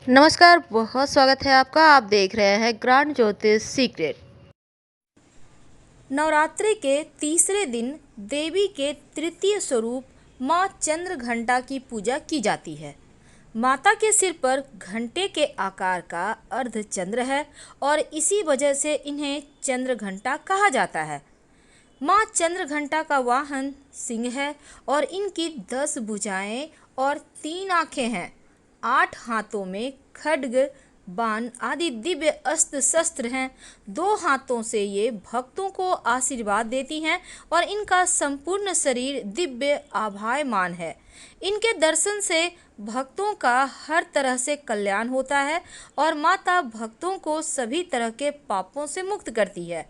नमस्कार, बहुत स्वागत है आपका। आप देख रहे हैं ग्रांड ज्योतिष सीक्रेट। नवरात्रि के तीसरे दिन देवी के तृतीय स्वरूप माँ चंद्रघंटा की पूजा की जाती है। माता के सिर पर घंटे के आकार का अर्धचंद्र है और इसी वजह से इन्हें चंद्रघंटा कहा जाता है। माँ चंद्रघंटा का वाहन सिंह है और इनकी 10 भुजाएं और 3 आंखें हैं। 8 हाथों में खड्ग, बाण आदि दिव्य अस्त्र शस्त्र हैं। 2 हाथों से ये भक्तों को आशीर्वाद देती हैं और इनका संपूर्ण शरीर दिव्य आभायमान है। इनके दर्शन से भक्तों का हर तरह से कल्याण होता है और माता भक्तों को सभी तरह के पापों से मुक्त करती है।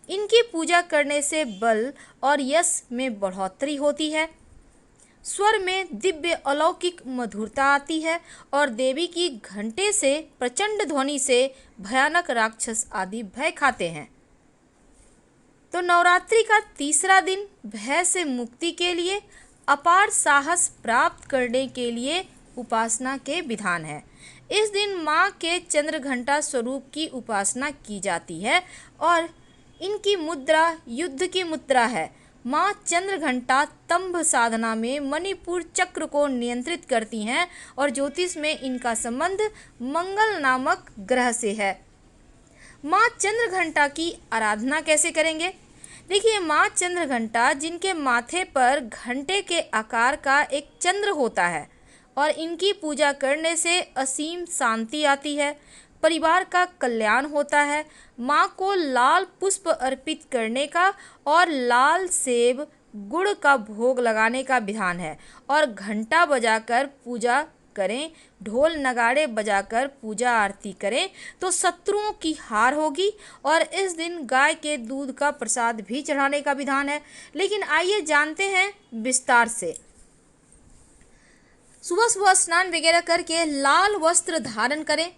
इनकी पूजा करने से बल और यश में बढ़ोतरी होती है। स्वर में दिव्य अलौकिक मधुरता आती है और देवी की घंटे से प्रचंड ध्वनि से भयानक राक्षस आदि भय खाते हैं। तो नवरात्रि का तीसरा दिन भय से मुक्ति के लिए, अपार साहस प्राप्त करने के लिए उपासना के विधान है। इस दिन माँ के चंद्रघंटा स्वरूप की उपासना की जाती है और इनकी मुद्रा युद्ध की मुद्रा है। माँ चंद्रघंटा तंभ साधना में मणिपुर चक्र को नियंत्रित करती हैं और ज्योतिष में इनका संबंध मंगल नामक ग्रह से है। माँ चंद्रघंटा की आराधना कैसे करेंगे? देखिए, माँ चंद्रघंटा जिनके माथे पर घंटे के आकार का एक चंद्र होता है और इनकी पूजा करने से असीम शांति आती है, परिवार का कल्याण होता है। माँ को लाल पुष्प अर्पित करने का और लाल सेब गुड़ का भोग लगाने का विधान है और घंटा बजाकर पूजा करें, ढोल नगाड़े बजाकर पूजा आरती करें तो शत्रुओं की हार होगी। और इस दिन गाय के दूध का प्रसाद भी चढ़ाने का विधान है। लेकिन आइए जानते हैं विस्तार से। सुबह सुबह स्नान वगैरह करके लाल वस्त्र धारण करें।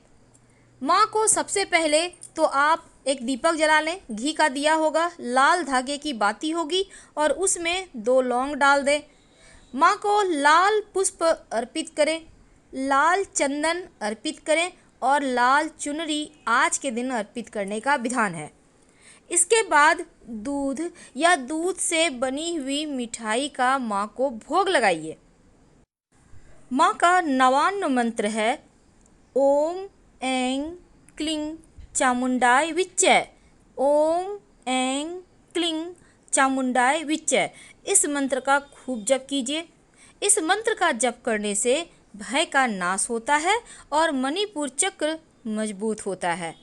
माँ को सबसे पहले तो आप एक दीपक जला लें, घी का दिया होगा, लाल धागे की बाती होगी और उसमें 2 लौंग डाल दें। माँ को लाल पुष्प अर्पित करें, लाल चंदन अर्पित करें और लाल चुनरी आज के दिन अर्पित करने का विधान है। इसके बाद दूध या दूध से बनी हुई मिठाई का माँ को भोग लगाइए। माँ का नवान्न मंत्र है ओम ऐं क्लीं चामुंडाय विच्चे। ओम ऐं क्लीं चामुंडाय विच्चे। इस मंत्र का खूब जप कीजिए। इस मंत्र का जप करने से भय का नाश होता है और मणिपुर चक्र मजबूत होता है।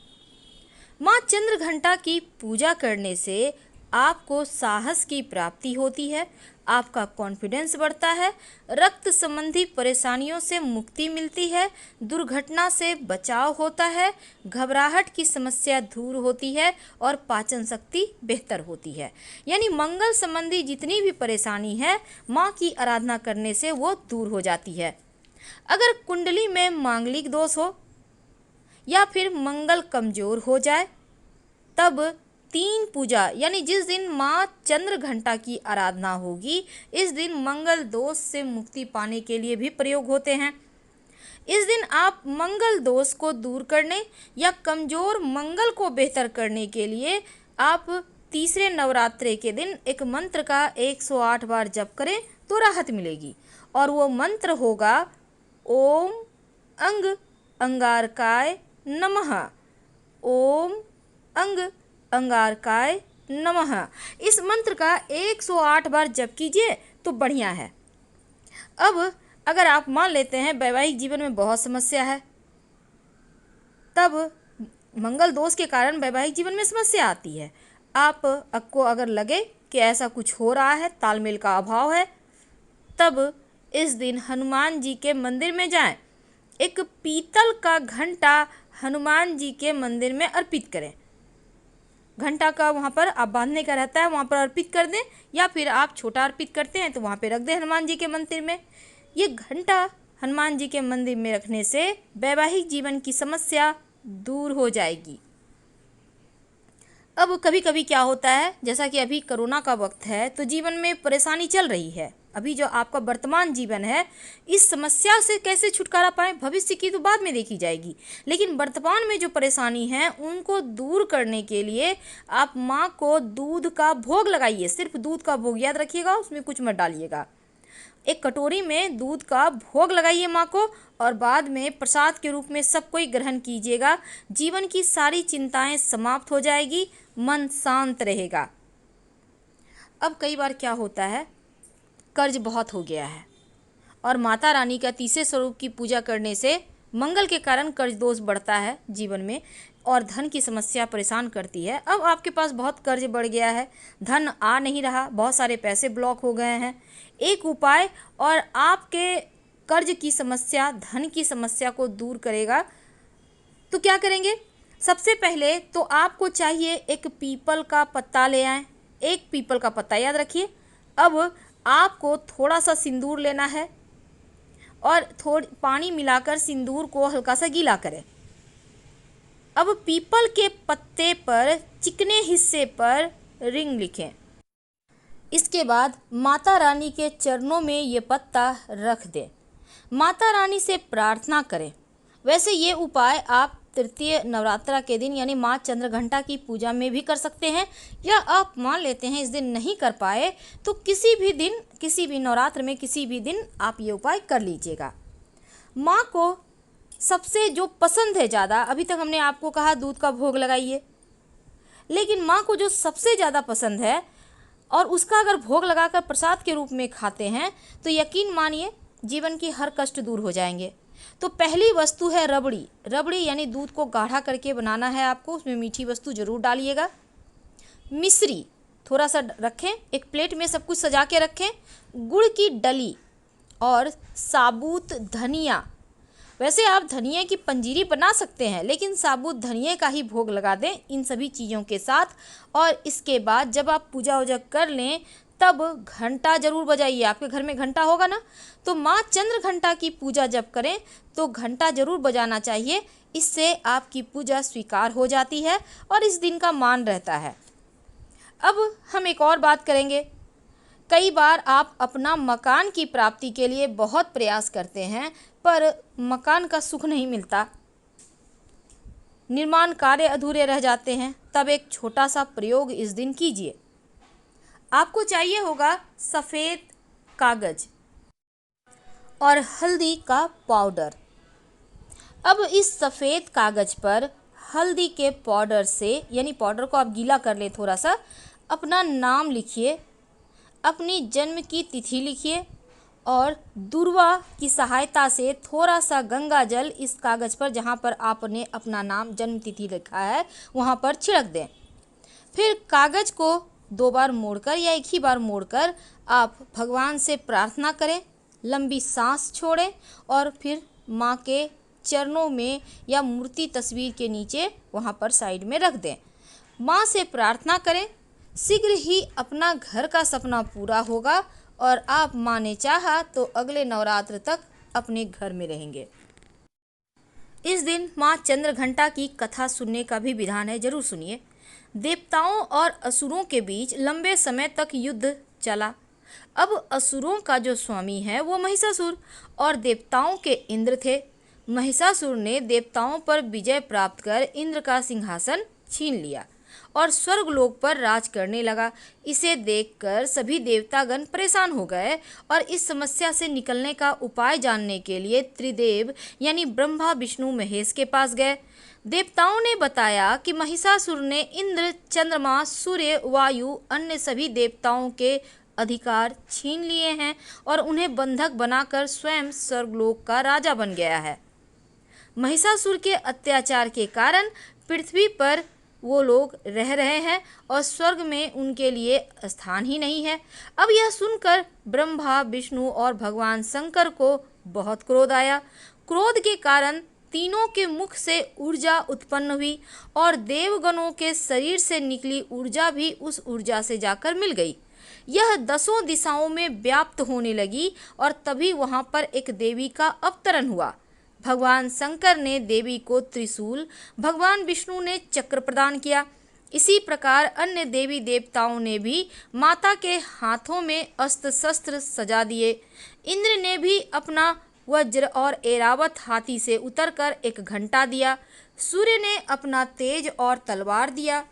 माँ चंद्रघंटा की पूजा करने से आपको साहस की प्राप्ति होती है, आपका कॉन्फिडेंस बढ़ता है, रक्त संबंधी परेशानियों से मुक्ति मिलती है, दुर्घटना से बचाव होता है, घबराहट की समस्या दूर होती है और पाचन शक्ति बेहतर होती है। यानी मंगल संबंधी जितनी भी परेशानी है, माँ की आराधना करने से वो दूर हो जाती है। अगर कुंडली में मांगलिक दोष हो या फिर मंगल कमजोर हो जाए, तब 3 पूजा यानी जिस दिन माँ चंद्रघंटा की आराधना होगी, इस दिन मंगल दोष से मुक्ति पाने के लिए भी प्रयोग होते हैं। इस दिन आप मंगल दोष को दूर करने या कमजोर मंगल को बेहतर करने के लिए आप तीसरे नवरात्रे के दिन एक मंत्र का 108 बार जप करें तो राहत मिलेगी। और वो मंत्र होगा ओम अंग अंगारकाय नमः। ओम अंग अंगारकाय नमः। इस मंत्र का 108 बार जप कीजिए तो बढ़िया है। अब अगर आप मान लेते हैं वैवाहिक जीवन में बहुत समस्या है, तब मंगल दोष के कारण वैवाहिक जीवन में समस्या आती है, आपको अगर लगे कि ऐसा कुछ हो रहा है, तालमेल का अभाव है, तब इस दिन हनुमान जी के मंदिर में जाएं। एक पीतल का घंटा हनुमान जी के मंदिर में अर्पित करें। घंटा का वहाँ पर आप बांधने का रहता है, वहाँ पर अर्पित कर दें, या फिर आप छोटा अर्पित करते हैं तो वहाँ पे रख दें हनुमान जी के मंदिर में। ये घंटा हनुमान जी के मंदिर में रखने से वैवाहिक जीवन की समस्या दूर हो जाएगी। अब कभी कभी क्या होता है, जैसा कि अभी कोरोना का वक्त है तो जीवन में परेशानी चल रही है, अभी जो आपका वर्तमान जीवन है, इस समस्या से कैसे छुटकारा पाएं, भविष्य की तो बाद में देखी जाएगी, लेकिन वर्तमान में जो परेशानी है उनको दूर करने के लिए आप माँ को दूध का भोग लगाइए। सिर्फ दूध का भोग, याद रखिएगा, उसमें कुछ मत डालिएगा। एक कटोरी में दूध का भोग लगाइए माँ को, और बाद में प्रसाद के रूप में सब कोई ग्रहण कीजिएगा। जीवन की सारी चिंताएं समाप्त हो जाएगी, मन शांत रहेगा। अब कई बार क्या होता है, कर्ज बहुत हो गया है और माता रानी का तीसरे स्वरूप की पूजा करने से मंगल के कारण कर्ज दोष बढ़ता है जीवन में, और धन की समस्या परेशान करती है। अब आपके पास बहुत कर्ज बढ़ गया है, धन आ नहीं रहा, बहुत सारे पैसे ब्लॉक हो गए हैं। एक उपाय और आपके कर्ज की समस्या, धन की समस्या को दूर करेगा। तो क्या करेंगे? सबसे पहले तो आपको चाहिए एक पीपल का पत्ता ले आएं। एक पीपल का पत्ता, याद रखिए। अब आपको थोड़ा सा सिंदूर लेना है और थोड़ी पानी मिलाकर सिंदूर को हल्का सा गीला करें। अब पीपल के पत्ते पर चिकने हिस्से पर रिंग लिखें। इसके बाद माता रानी के चरणों में ये पत्ता रख दें। माता रानी से प्रार्थना करें। वैसे ये उपाय आप तृतीय नवरात्रा के दिन यानी माँ चंद्रघंटा की पूजा में भी कर सकते हैं, या आप मान लेते हैं इस दिन नहीं कर पाए तो किसी भी दिन, किसी भी नवरात्र में किसी भी दिन आप ये उपाय कर लीजिएगा। माँ को सबसे जो पसंद है ज़्यादा, अभी तक हमने आपको कहा दूध का भोग लगाइए, लेकिन माँ को जो सबसे ज़्यादा पसंद है और उसका अगर भोग लगाकर प्रसाद के रूप में खाते हैं तो यकीन मानिए जीवन की हर कष्ट दूर हो जाएंगे। तो पहली वस्तु है रबड़ी। रबड़ी यानी दूध को गाढ़ा करके बनाना है आपको, उसमें मीठी वस्तु जरूर डालिएगा। मिश्री थोड़ा सा रखें, एक प्लेट में सब कुछ सजा के रखें। गुड़ की डली और साबुत धनिया, वैसे आप धनिया की पंजीरी बना सकते हैं, लेकिन साबुत धनिया का ही भोग लगा दें इन सभी चीज़ों के साथ। और इसके बाद जब आप पूजा वूजा कर लें तब घंटा जरूर बजाइए। आपके घर में घंटा होगा ना, तो माँ चंद्रघंटा की पूजा जब करें तो घंटा जरूर बजाना चाहिए। इससे आपकी पूजा स्वीकार हो जाती है और इस दिन का मान रहता है। अब हम एक और बात करेंगे। कई बार आप अपना मकान की प्राप्ति के लिए बहुत प्रयास करते हैं पर मकान का सुख नहीं मिलता, निर्माण कार्य अधूरे रह जाते हैं। तब एक छोटा सा प्रयोग इस दिन कीजिए। आपको चाहिए होगा सफ़ेद कागज और हल्दी का पाउडर। अब इस सफ़ेद कागज पर हल्दी के पाउडर से, यानी पाउडर को आप गीला कर लें थोड़ा सा, अपना नाम लिखिए, अपनी जन्म की तिथि लिखिए और दूर्वा की सहायता से थोड़ा सा गंगा जल इस कागज़ पर, जहाँ पर आपने अपना नाम जन्म तिथि लिखा है, वहाँ पर छिड़क दें। फिर कागज़ को 2 बार मोड़कर या एक ही बार मोड़कर आप भगवान से प्रार्थना करें, लंबी सांस छोड़ें और फिर माँ के चरणों में या मूर्ति तस्वीर के नीचे वहाँ पर साइड में रख दें। माँ से प्रार्थना करें, शीघ्र ही अपना घर का सपना पूरा होगा और आप माँ ने चाहा तो अगले नवरात्र तक अपने घर में रहेंगे। इस दिन माँ चंद्रघंटा की कथा सुनने का भी विधान है, जरूर सुनिए। देवताओं और असुरों के बीच लंबे समय तक युद्ध चला। अब असुरों का जो स्वामी है वो महिषासुर और देवताओं के इंद्र थे। महिषासुर ने देवताओं पर विजय प्राप्त कर इंद्र का सिंहासन छीन लिया और स्वर्गलोक पर राज करने लगा। इसे देखकर सभी देवतागण परेशान हो गए और इस समस्या से निकलने का उपाय जानने के लिए त्रिदेव यानी ब्रह्मा, विष्णु, महेश के पास गए। देवताओं ने बताया कि महिषासुर ने इंद्र, चंद्रमा, सूर्य, वायु, अन्य सभी देवताओं के अधिकार छीन लिए हैं और उन्हें बंधक बनाकर स्वयं स्वर्गलोक का राजा बन गया है। महिषासुर के अत्याचार के कारण पृथ्वी पर वो लोग रह रहे हैं और स्वर्ग में उनके लिए स्थान ही नहीं है। अब यह सुनकर ब्रह्मा, विष्णु और भगवान शंकर को बहुत क्रोध आया। क्रोध के कारण तीनों के मुख से ऊर्जा उत्पन्न हुई और देवगणों के शरीर से निकली ऊर्जा भी उस ऊर्जा से जाकर मिल गई। यह 10 दिशाओं में व्याप्त होने लगी और तभी वहां पर एक देवी का अवतरण हुआ। भगवान शंकर ने देवी को त्रिशूल, भगवान विष्णु ने चक्र प्रदान किया। इसी प्रकार अन्य देवी देवताओं ने भी माता के हाथों में अस्त्र शस्त्र सजा दिए। इंद्र ने भी अपना वज्र और ऐरावत हाथी से उतरकर एक घंटा दिया। सूर्य ने अपना तेज और तलवार दिया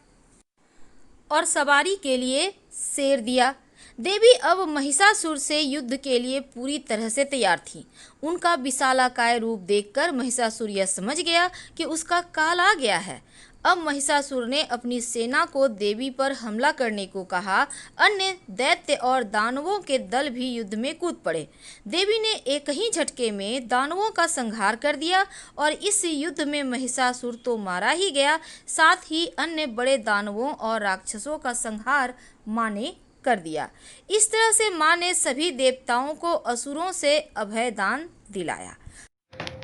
और सवारी के लिए शेर दिया। देवी अब महिषासुर से युद्ध के लिए पूरी तरह से तैयार थी। उनका विशालाकाय रूप देखकर महिषासुर यह समझ गया कि उसका काल आ गया है। अब महिषासुर ने अपनी सेना को देवी पर हमला करने को कहा। अन्य दैत्य और दानवों के दल भी युद्ध में कूद पड़े। देवी ने एक ही झटके में दानवों का संहार कर दिया और इस युद्ध में महिषासुर तो मारा ही गया, साथ ही अन्य बड़े दानवों और राक्षसों का संहार माँ ने कर दिया। इस तरह से माँ ने सभी देवताओं को असुरों से अभय दान दिलाया।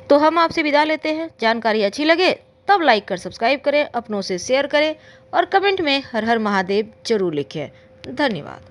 तो हम आपसे विदा लेते हैं। जानकारी अच्छी लगे तब लाइक कर सब्सक्राइब करें, अपनों से शेयर करें और कमेंट में हर हर महादेव जरूर लिखें। धन्यवाद।